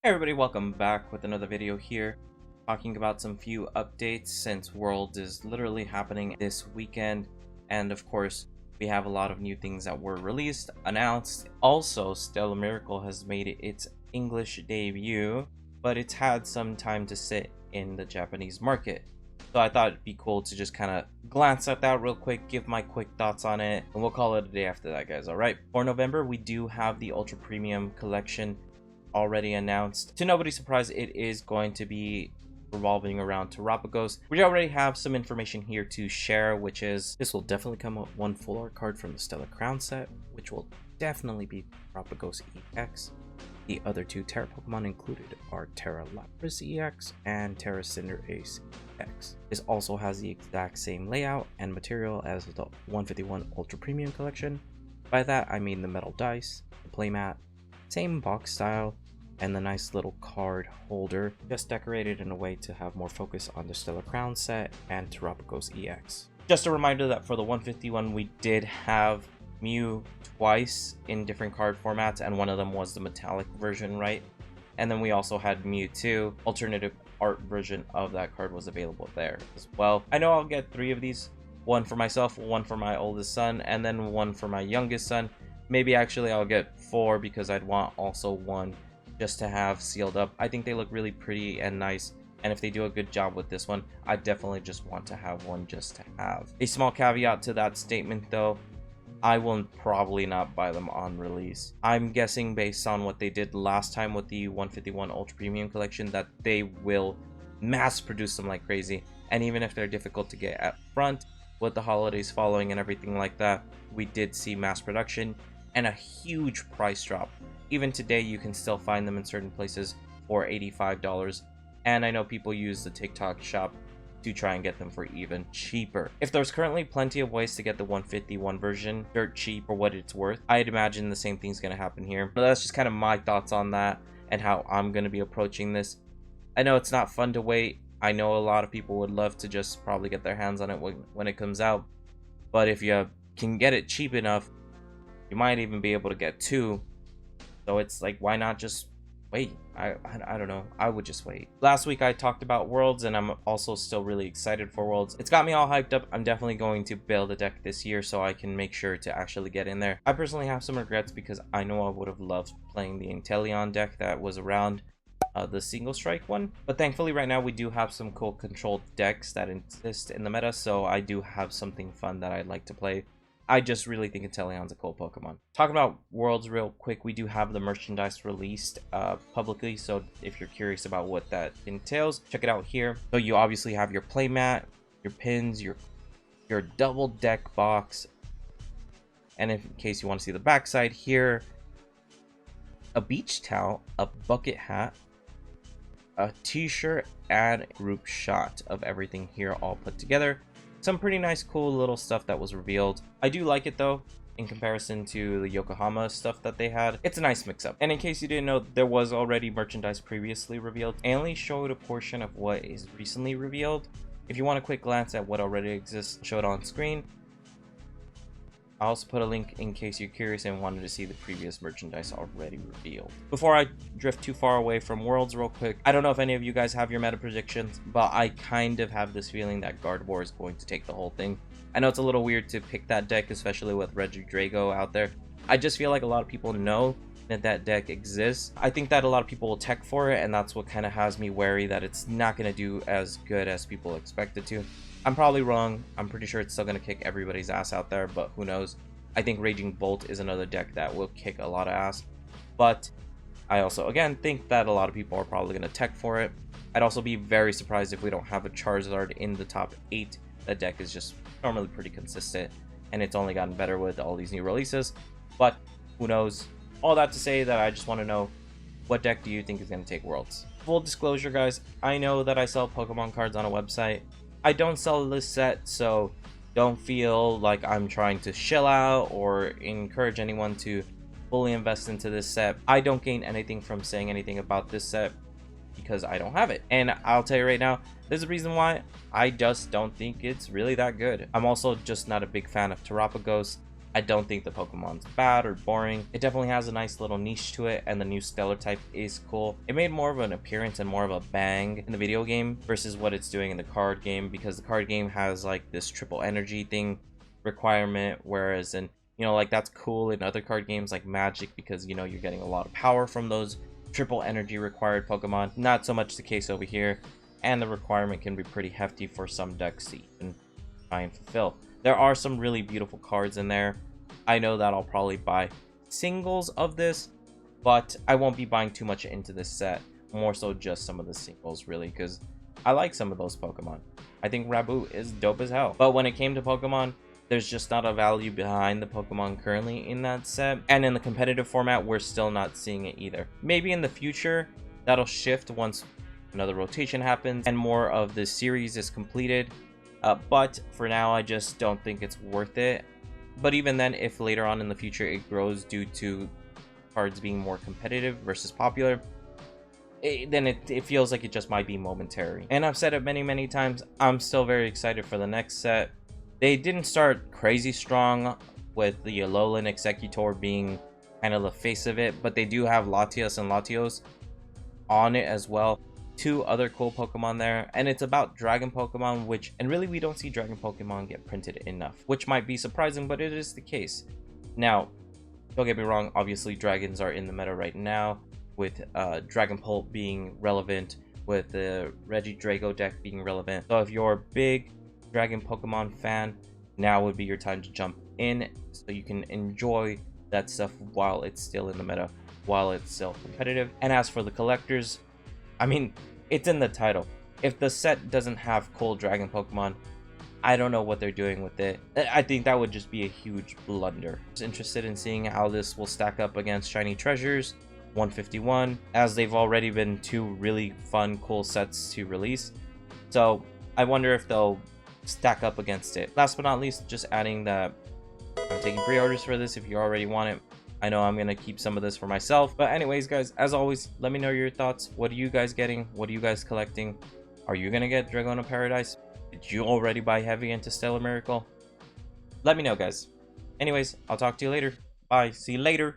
Hey everybody, welcome back with another video here, talking about some few updates since Worlds is literally happening this weekend, and of course we have a lot of new things that were released, announced. Also, Stellar Miracle has made its English debut, but it's had some time to sit in the Japanese market. So I thought it'd be cool to just kind of glance at that real quick, give my quick thoughts on it, and we'll call it a day after that, guys. Alright, for November we do have the Ultra Premium Collection already announced. To nobody's surprise, it is going to be revolving around Terapagos. We already have some information here to share, which is this will definitely come with one full art card from the Stellar Crown set, which will definitely be Terapagos EX. The other two Terra Pokemon included are Terra Lapras EX and Terra Cinderace EX. This also has the exact same layout and material as the 151 Ultra Premium Collection. By that I mean the metal dice, the playmat, same box style, and the nice little card holder, just decorated in a way to have more focus on the Stellar Crown set and Terapagos EX. Just a reminder that for the 151 we did have Mew twice in different card formats, and one of them was the metallic version, right? And then we also had Mew 2, alternative art version of that card was available there as well. I know I'll get 3 of these, one for myself, one for my oldest son, and then one for my youngest son. Maybe actually I'll get 4 because I'd want also one just to have sealed up. I think they look really pretty and nice, and if they do a good job with this one, I definitely just want to have one just to have. A small caveat to that statement though, I will probably not buy them on release. I'm guessing based on what they did last time with the 151 Ultra Premium Collection that they will mass produce them like crazy, and even if they're difficult to get at front with the holidays following and everything like that, we did see mass production and a huge price drop. Even today you can still find them in certain places for $85, and I know people use the TikTok shop to try and get them for even cheaper. If there's currently plenty of ways to get the 151 version dirt cheap for what it's worth, I'd imagine the same thing's going to happen here. But that's just kind of my thoughts on that and how I'm going to be approaching this. I know it's not fun to wait. I know a lot of people would love to just probably get their hands on it when it comes out, but if you can get it cheap enough, you might even be able to get 2. So it's like, why not just wait? I don't know. I would just wait. Last week I talked about Worlds, and I'm also still really excited for Worlds. It's got me all hyped up. I'm definitely going to build a deck this year so I can make sure to actually get in there. I personally have some regrets because I know I would have loved playing the Inteleon deck that was around the single strike one, but thankfully right now we do have some cool controlled decks that exist in the meta, so I do have something fun that I'd like to play. I just really think Inteleon's a cool Pokemon. Talking about Worlds real quick, we do have the merchandise released publicly, so if you're curious about what that entails, check it out here. So you obviously have your playmat, your pins, your double deck box, and in case you want to see the backside here, a beach towel, a bucket hat, a t-shirt, and group shot of everything here all put together. Some pretty nice cool little stuff that was revealed. I do like it though in comparison to the Yokohama stuff that they had. It's a nice mix-up. And in case you didn't know, there was already merchandise previously revealed. I only showed a portion of what is recently revealed. If you want a quick glance at what already exists, show it on screen. I'll also put a link in case you're curious and wanted to see the previous merchandise already revealed. Before I drift too far away from Worlds real quick, I don't know if any of you guys have your meta predictions, but I kind of have this feeling that Gardevoir is going to take the whole thing. I know it's a little weird to pick that deck, especially with Regidrago out there. I just feel like a lot of people know that that deck exists. I think that a lot of people will tech for it, and that's what kind of has me wary that it's not going to do as good as people expect it to. I'm probably wrong. I'm pretty sure it's still going to kick everybody's ass out there, but who knows. I think Raging Bolt is another deck that will kick a lot of ass, but I also, again, think that a lot of people are probably going to tech for it. I'd also be very surprised if we don't have a Charizard in the top 8. That deck is just normally pretty consistent, and it's only gotten better with all these new releases, but who knows. All that to say that I just want to know, what deck do you think is going to take Worlds? Full disclosure, guys, I know that I sell Pokemon cards on a website. I don't sell this set, so don't feel like I'm trying to shell out or encourage anyone to fully invest into this set. I don't gain anything from saying anything about this set because I don't have it. And I'll tell you right now, there's a reason why. I just don't think it's really that good. I'm also just not a big fan of Terapagos. I don't think the Pokemon's bad or boring. It definitely has a nice little niche to it, and the new Stellar type is cool. It made more of an appearance and more of a bang in the video game versus what it's doing in the card game, because the card game has like this triple energy thing requirement, whereas in, you know, like that's cool in other card games like Magic, because you know you're getting a lot of power from those triple energy required Pokemon. Not so much the case over here, and the requirement can be pretty hefty for some decks to even try and fulfill. There are some really beautiful cards in there. I know that I'll probably buy singles of this, but I won't be buying too much into this set. More so just some of the singles, really, because I like some of those Pokemon. I think Rabu is dope as hell. But when it came to Pokemon, there's just not a value behind the Pokemon currently in that set. And in the competitive format, we're still not seeing it either. Maybe in the future, that'll shift once another rotation happens and more of the series is completed. But for now, I just don't think it's worth it. But even then, if later on in the future it grows due to cards being more competitive versus popular, then it feels like it just might be momentary. And I've said it many times, I'm still very excited for the next set. They didn't start crazy strong with the Alolan Executor being kind of the face of it, but they do have Latias and Latios on it as well. Two other cool Pokemon there, and it's about Dragon Pokemon, and really we don't see Dragon Pokemon get printed enough, which might be surprising, but it is the case. Now, don't get me wrong, obviously dragons are in the meta right now, with Dragon Pult being relevant, with the Regidrago deck being relevant. So if you're a big Dragon Pokemon fan, now would be your time to jump in so you can enjoy that stuff while it's still in the meta, while it's still competitive. And as for the collectors, I mean, it's in the title. If the set doesn't have cool Dragon Pokemon, I don't know what they're doing with it. I think that would just be a huge blunder. I'm just interested in seeing how this will stack up against Shiny Treasures 151, as they've already been two really fun, cool sets to release. So I wonder if they'll stack up against it. Last but not least, just adding that I'm taking pre-orders for this if you already want it. I know I'm gonna keep some of this for myself, but anyways guys, as always, let me know your thoughts. What are you guys getting? What are you guys collecting? Are you gonna get Dragona Paradise? Did you already buy heavy into Stellar Miracle? Let me know, guys. Anyways, I'll talk to you later. Bye. See you later.